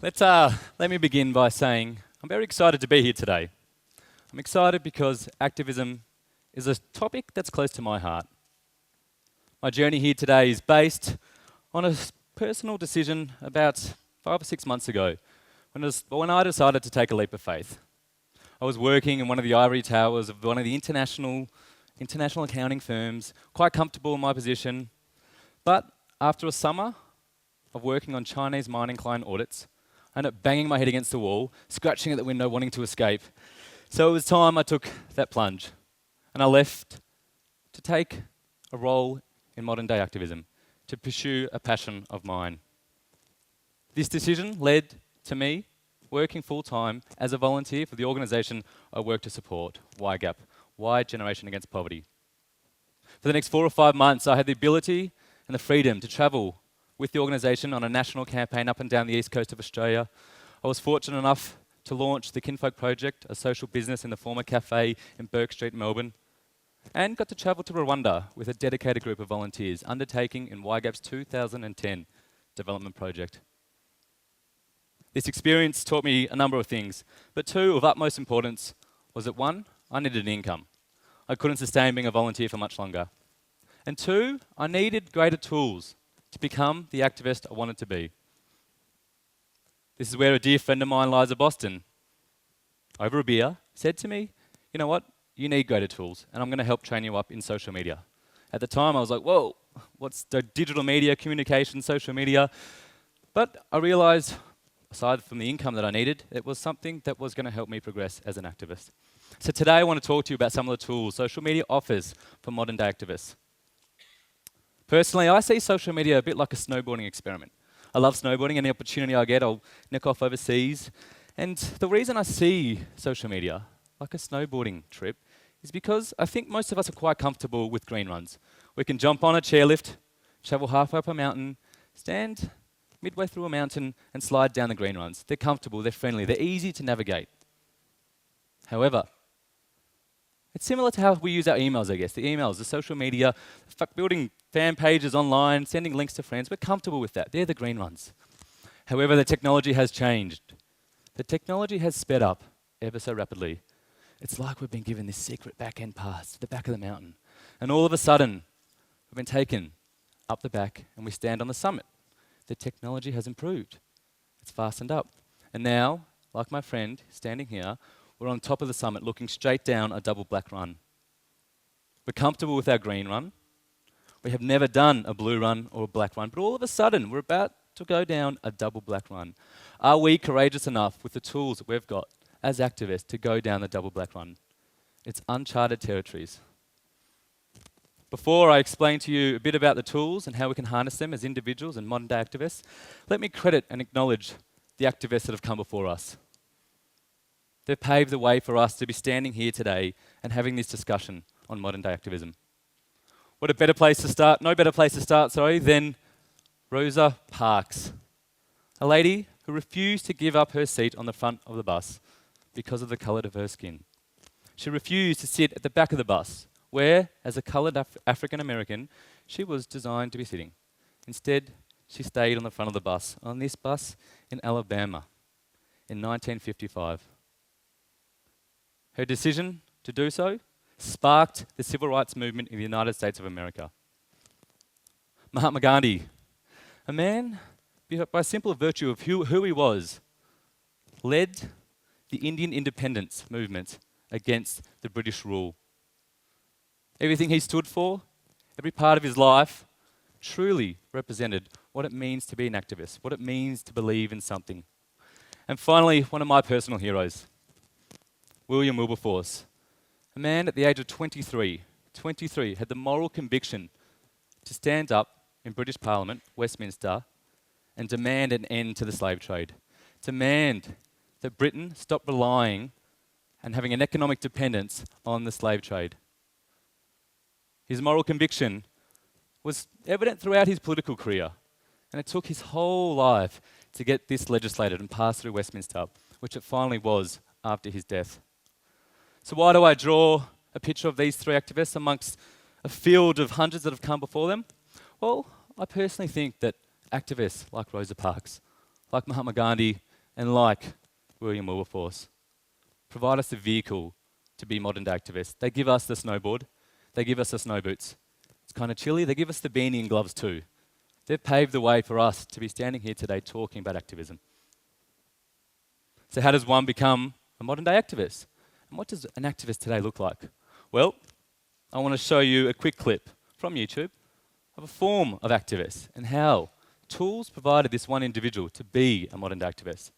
Let me begin by saying I'm very excited to be here today. I'm excited because activism is a topic that's close to my heart. My journey here today is based on a personal decision about 5 or 6 months ago when I decided to take a leap of faith. I was working in one of the ivory towers of one of the international accounting firms, quite comfortable in my position. But after a summer of working on Chinese mining client audits, I ended up banging my head against the wall, scratching at the window, wanting to escape. So it was time I took that plunge, and I left to take a role in modern day activism, to pursue a passion of mine. This decision led to me working full-time as a volunteer for the organisation I work to support, YGAP, Y Generation Against Poverty. For the next 4 or 5 months, I had the ability and the freedom to travel with the organisation on a national campaign up and down the east coast of Australia. I was fortunate enough to launch the Kinfolk Project, a social business in the former cafe in Bourke Street, Melbourne, and got to travel to Rwanda with a dedicated group of volunteers undertaking in YGAP's 2010 development project. This experience taught me a number of things, but 2 of utmost importance was that 1, I needed an income. I couldn't sustain being a volunteer for much longer. And 2, I needed greater tools to become the activist I wanted to be. This is where a dear friend of mine, Liza Boston, over a beer, said to me, "You know what? You need greater tools, and I'm going to help train you up in social media." At the time, I was like, whoa, what's the digital media, communication, social media? But I realised, aside from the income that I needed, it was something that was going to help me progress as an activist. So today I want to talk to you about some of the tools social media offers for modern day activists. Personally, I see social media a bit like a snowboarding experiment. I love snowboarding. Any opportunity I get, I'll nick off overseas. And the reason I see social media like a snowboarding trip is because I think most of us are quite comfortable with green runs. We can jump on a chairlift, travel halfway up a mountain, stand midway through a mountain and slide down the green runs. They're comfortable, they're friendly, they're easy to navigate. However, it's similar to how we use our emails, I guess. The emails, the social media, building fan pages online, sending links to friends. We're comfortable with that. They're the green ones. However, the technology has changed. The technology has sped up ever so rapidly. It's like we've been given this secret back-end pass to the back of the mountain. And all of a sudden, we've been taken up the back and we stand on the summit. The technology has improved. It's fastened up. And now, like my friend standing here, we're on top of the summit looking straight down a double black run. We're comfortable with our green run. We have never done a blue run or a black run, but all of a sudden we're about to go down a double black run. Are we courageous enough with the tools that we've got as activists to go down the double black run? It's uncharted territories. Before I explain to you a bit about the tools and how we can harness them as individuals and modern day activists, let me credit and acknowledge the activists that have come before us. They've paved the way for us to be standing here today and having this discussion on modern day activism. What a better place to start, no better place to start, than Rosa Parks, a lady who refused to give up her seat on the front of the bus because of the colour of her skin. She refused to sit at the back of the bus, where, as a coloured African American, she was designed to be sitting. Instead, she stayed on the front of the bus, on this bus in Alabama in 1955. Her decision to do so sparked the civil rights movement in the United States of America. Mahatma Gandhi, a man, by simple virtue of who he was, led the Indian independence movement against the British rule. Everything he stood for, every part of his life, truly represented what it means to be an activist, what it means to believe in something. And finally, one of my personal heroes, William Wilberforce, a man at the age of 23, had the moral conviction to stand up in British Parliament, Westminster, and demand an end to the slave trade. Demand that Britain stop relying and having an economic dependence on the slave trade. His moral conviction was evident throughout his political career, and it took his whole life to get this legislated and passed through Westminster, which it finally was after his death. So why do I draw a picture of these 3 activists amongst a field of hundreds that have come before them? Well, I personally think that activists like Rosa Parks, like Mahatma Gandhi and like William Wilberforce, provide us a vehicle to be modern day activists. They give us the snowboard, they give us the snow boots. It's kind of chilly, they give us the beanie and gloves too. They've paved the way for us to be standing here today talking about activism. So how does one become a modern day activist? And what does an activist today look like? Well, I want to show you a quick clip from YouTube of a form of activist and how tools provided this one individual to be a modern day activist.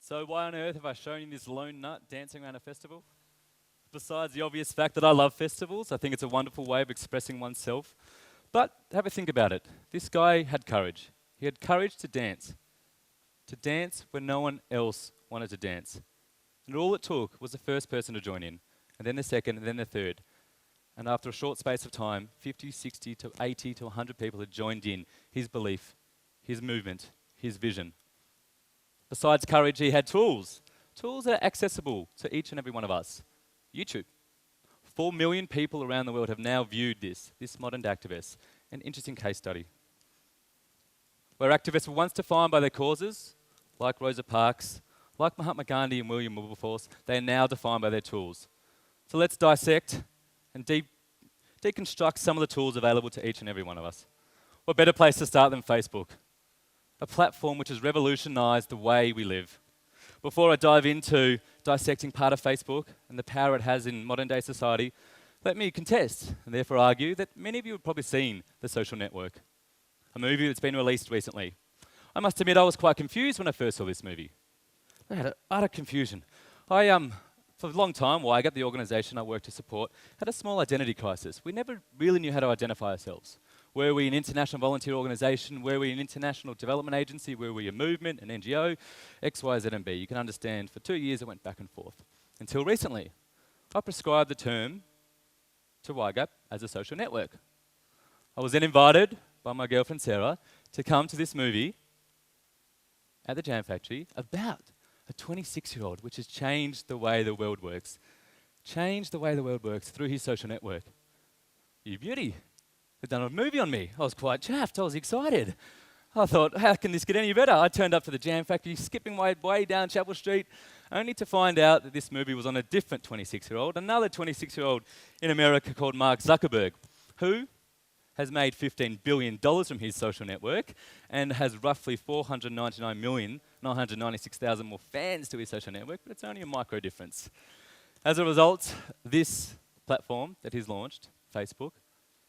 So why on earth have I shown you this lone nut dancing around a festival? Besides the obvious fact that I love festivals, I think it's a wonderful way of expressing oneself. But have a think about it. This guy had courage. He had courage to dance when no one else wanted to dance. And all it took was the first person to join in, and then the second, and then the third. And after a short space of time, 50, 60 to 80 to 100 people had joined in his belief, his movement, his vision. Besides courage, he had tools. Tools that are accessible to each and every one of us. YouTube. 4 million people around the world have now viewed this modern activist. An interesting case study. Where activists were once defined by their causes, like Rosa Parks, like Mahatma Gandhi and William Wilberforce, they are now defined by their tools. So let's dissect and deconstruct some of the tools available to each and every one of us. What better place to start than Facebook? A platform which has revolutionized the way we live. Before I dive into dissecting part of Facebook and the power it has in modern day society, let me contest and therefore argue that many of you have probably seen The Social Network, a movie that's been released recently. I must admit I was quite confused when I first saw this movie. I had utter confusion. For a long time, YGAP, the organisation I work to support, had a small identity crisis. We never really knew how to identify ourselves. Were we an international volunteer organisation? Were we an international development agency? Were we a movement, an NGO? X, Y, Z, and B. You can understand, for 2 years it went back and forth. Until recently, I prescribed the term to YGAP as a social network. I was then invited by my girlfriend Sarah to come to this movie at the Jam Factory about a 26-year-old which has changed the way the world works. Changed the way the world works through his social network. You beauty. They'd done a movie on me. I was quite chuffed. I was excited. I thought, how can this get any better? I turned up to the Jam Factory, skipping my way down Chapel Street, only to find out that this movie was on a different 26-year-old, another 26-year-old in America called Mark Zuckerberg, who has made $15 billion from his social network and has roughly 499,996,000 more fans to his social network, but it's only a micro difference. As a result, this platform that he's launched, Facebook,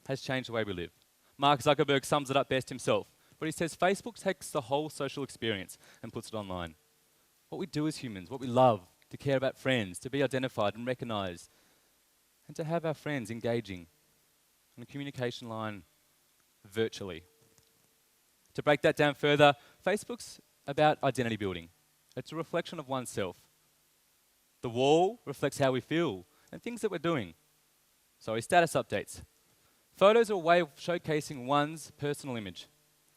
has changed the way we live. Mark Zuckerberg sums it up best himself, but he says Facebook takes the whole social experience and puts it online. What we do as humans, what we love, to care about friends, to be identified and recognised, and to have our friends engaging on a communication line virtually. To break that down further, Facebook's about identity building. It's a reflection of oneself. The wall reflects how we feel and things that we're doing. Sorry, status updates. Photos are a way of showcasing one's personal image.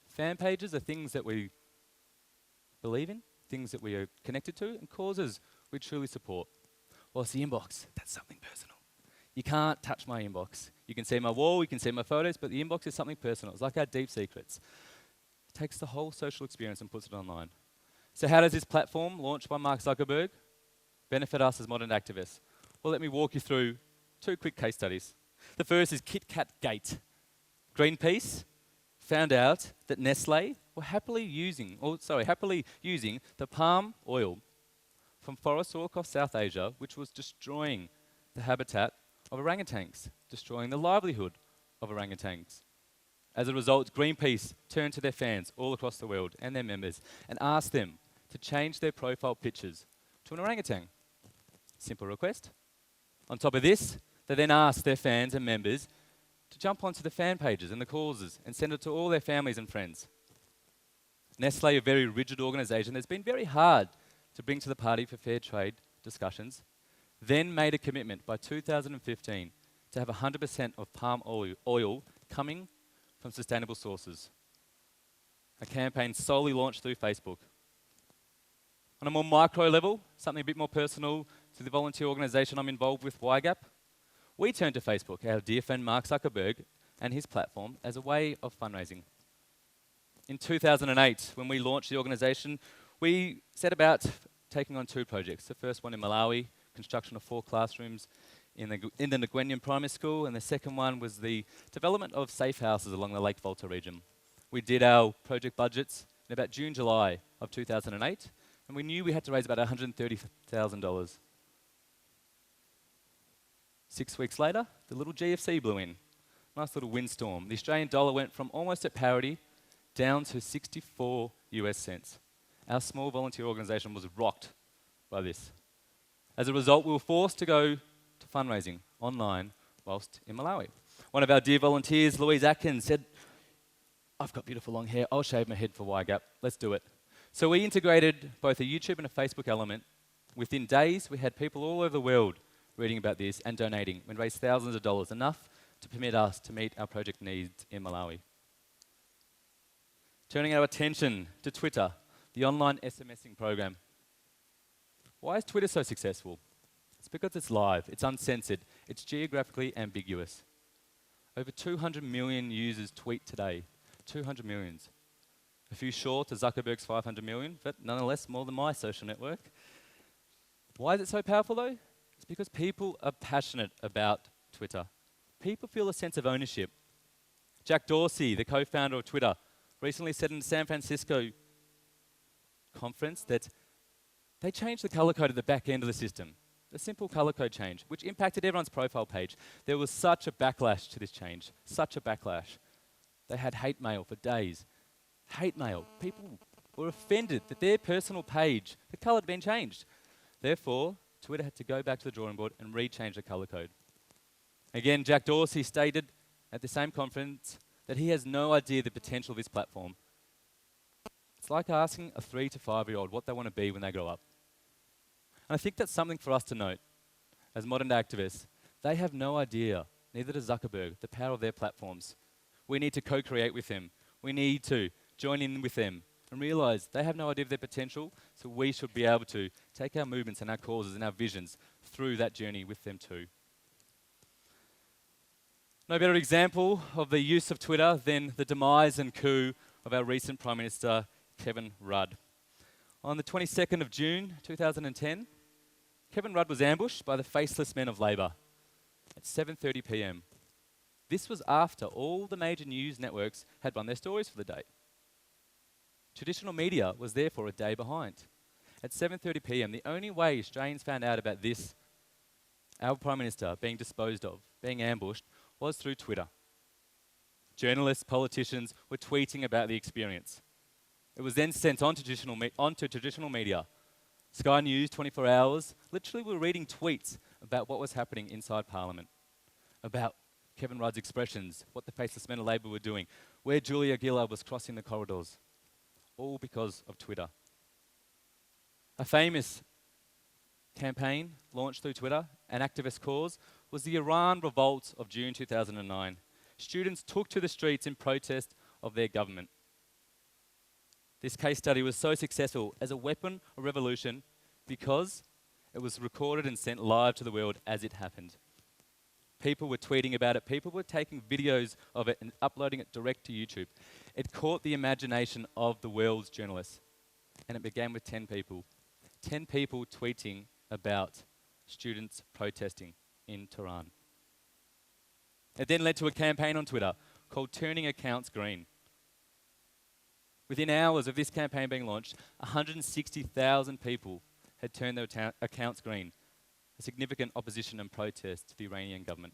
Fan pages are things that we believe in, things that we are connected to, and causes we truly support. Whilst the inbox, that's something personal. You can't touch my inbox. You can see my wall, you can see my photos, but the inbox is something personal. It's like our deep secrets. It takes the whole social experience and puts it online. So how does this platform, launched by Mark Zuckerberg, benefit us as modern activists? Well, let me walk you through 2 quick case studies. The first is Kit Kat Gate. Greenpeace found out that Nestle were happily using the palm oil from forests all across South Asia, which was destroying the habitat of orangutans, destroying the livelihood of orangutans. As a result, Greenpeace turned to their fans all across the world and their members and asked them to change their profile pictures to an orangutan. Simple request. On top of this, they then asked their fans and members to jump onto the fan pages and the causes and send it to all their families and friends. Nestle, a very rigid organisation that's been very hard to bring to the party for fair trade discussions, then made a commitment by 2015 to have 100% of palm oil coming from sustainable sources. A campaign solely launched through Facebook. On a more micro level, something a bit more personal to the volunteer organisation I'm involved with, YGAP, we turned to Facebook, our dear friend Mark Zuckerberg, and his platform as a way of fundraising. In 2008, when we launched the organisation, we set about taking on 2 projects. The first one in Malawi, construction of 4 classrooms in the Nguyen Primary School, and the second one was the development of safe houses along the Lake Volta region. We did our project budgets in about June, July of 2008, and we knew we had to raise about $130,000. 6 weeks later, the little GFC blew in. Nice little windstorm. The Australian dollar went from almost at parity down to 64 US cents. Our small volunteer organisation was rocked by this. As a result, we were forced to go to fundraising online whilst in Malawi. One of our dear volunteers, Louise Atkins, said, "I've got beautiful long hair, I'll shave my head for YGAP, let's do it." So we integrated both a YouTube and a Facebook element. Within days, we had people all over the world reading about this and donating. We raised thousands of dollars, enough to permit us to meet our project needs in Malawi. Turning our attention to Twitter, the online SMSing program. Why is Twitter so successful? It's because it's live, it's uncensored, it's geographically ambiguous. Over 200 million users tweet today. 200 millions. A few short of Zuckerberg's 500 million, but nonetheless more than my social network. Why is it so powerful though? It's because people are passionate about Twitter. People feel a sense of ownership. Jack Dorsey, the co-founder of Twitter, recently said in the San Francisco conference that they changed the color code at the back end of the system. A simple color code change, which impacted everyone's profile page. There was such a backlash to this change, such a backlash. They had hate mail for days. Hate mail. People were offended that their personal page, the color had been changed. Therefore, Twitter had to go back to the drawing board and rechange the color code. Again, Jack Dorsey stated at the same conference that he has no idea the potential of this platform. It's like asking a 3 to 5-year-old what they want to be when they grow up. And I think that's something for us to note. As modern activists, they have no idea, neither does Zuckerberg, the power of their platforms. We need to co-create with them. We need to join in with them and realize they have no idea of their potential, so we should be able to take our movements and our causes and our visions through that journey with them too. No better example of the use of Twitter than the demise and coup of our recent Prime Minister, Kevin Rudd. On the 22nd of June 2010, Kevin Rudd was ambushed by the faceless men of Labor at 7:30 p.m. This was after all the major news networks had run their stories for the day. Traditional media was therefore a day behind. At 7:30 p.m, the only way Australians found out about this, our Prime Minister being disposed of, being ambushed, was through Twitter. Journalists, politicians were tweeting about the experience. It was then sent onto traditional media. Sky News, 24 Hours, literally were reading tweets about what was happening inside Parliament, about Kevin Rudd's expressions, what the faceless men of Labor were doing, where Julia Gillard was crossing the corridors, all because of Twitter. A famous campaign launched through Twitter, an activist cause, was the Iran revolt of June 2009. Students took to the streets in protest of their government. This case study was so successful as a weapon of revolution because it was recorded and sent live to the world as it happened. People were tweeting about it. People were taking videos of it and uploading it direct to YouTube. It caught the imagination of the world's journalists. And it began with 10 people. 10 people tweeting about students protesting in Tehran. It then led to a campaign on Twitter called Turning Accounts Green. Within hours of this campaign being launched, 160,000 people had turned their accounts green, a significant opposition and protest to the Iranian government.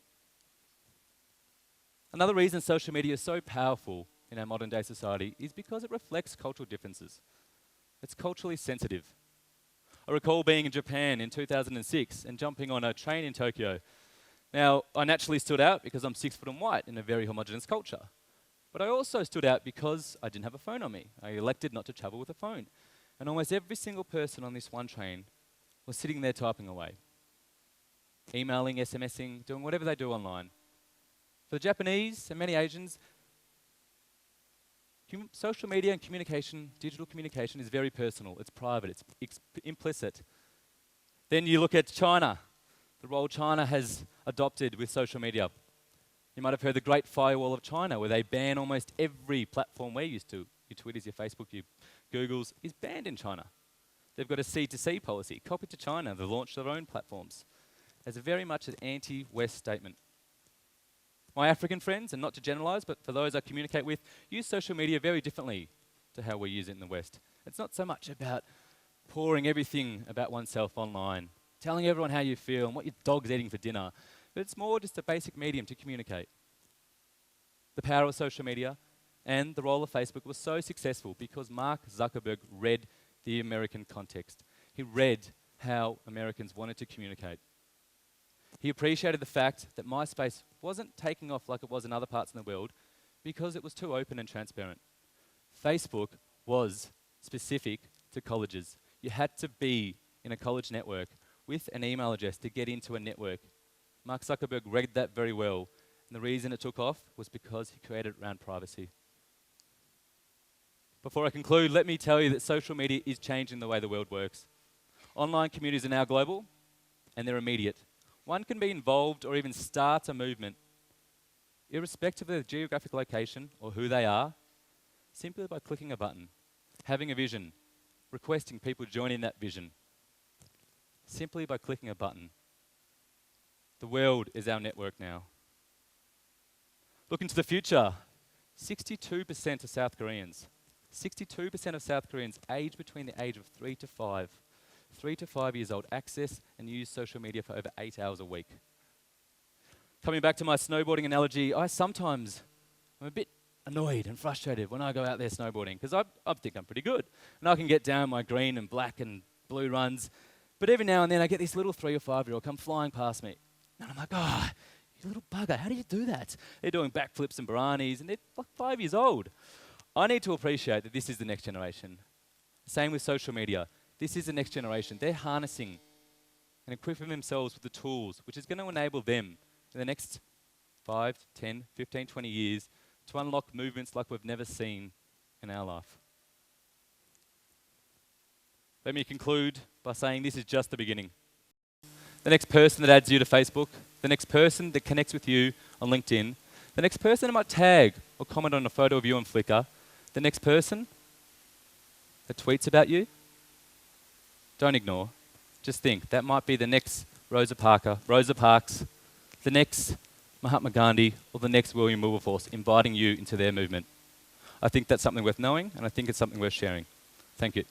Another reason social media is so powerful in our modern day society is because it reflects cultural differences. It's culturally sensitive. I recall being in Japan in 2006 and jumping on a train in Tokyo. Now, I naturally stood out because I'm 6 foot and white in a very homogenous culture. But I also stood out because I didn't have a phone on me. I elected not to travel with a phone. And almost every single person on this one train was sitting there typing away. Emailing, SMSing, doing whatever they do online. For the Japanese and many Asians, social media and communication, digital communication is very personal. It's private, it's implicit. Then you look at China, the role China has adopted with social media. You might have heard the Great Firewall of China, where they ban almost every platform we're used to. Your Twitters, your Facebook, your Googles, is banned in China. They've got a C2C policy, copied to China. They've launched their own platforms. It's very much an anti-West statement. My African friends, and not to generalize, but for those I communicate with, use social media very differently to how we use it in the West. It's not so much about pouring everything about oneself online, telling everyone how you feel and what your dog's eating for dinner, but it's more just a basic medium to communicate. The power of social media and the role of Facebook was so successful because Mark Zuckerberg read the American context. He read how Americans wanted to communicate. He appreciated the fact that MySpace wasn't taking off like it was in other parts of the world because it was too open and transparent. Facebook was specific to colleges. You had to be in a college network with an email address to get into a network. Mark Zuckerberg read that very well, and the reason it took off was because he created it around privacy. Before I conclude, let me tell you that social media is changing the way the world works. Online communities are now global, and they're immediate. One can be involved or even start a movement, irrespective of their geographic location or who they are, simply by clicking a button, having a vision, requesting people join in that vision. Simply by clicking a button. The world is our network now. Look into the future. 62% of South Koreans, 62% of South Koreans aged between the age of 3 to 5 years old, access and use social media for over 8 hours a week. Coming back to my snowboarding analogy, I'm a bit annoyed and frustrated when I go out there snowboarding because I think I'm pretty good. And I can get down my green and black and blue runs. But every now and then I get this little 3 or 5-year-old come flying past me. And I'm like, oh, you little bugger, how do you do that? They're doing backflips and baranis and they're like 5 years old. I need to appreciate that this is the next generation. Same with social media. This is the next generation. They're harnessing and equipping themselves with the tools which is going to enable them in the next 5, 10, 15, 20 years to unlock movements like we've never seen in our life. Let me conclude by saying this is just the beginning. The next person that adds you to Facebook, the next person that connects with you on LinkedIn, the next person that might tag or comment on a photo of you on Flickr, the next person that tweets about you, don't ignore. Just think, that might be the next Rosa Parks, the next Mahatma Gandhi, or the next William Wilberforce inviting you into their movement. I think that's something worth knowing, and I think it's something worth sharing. Thank you.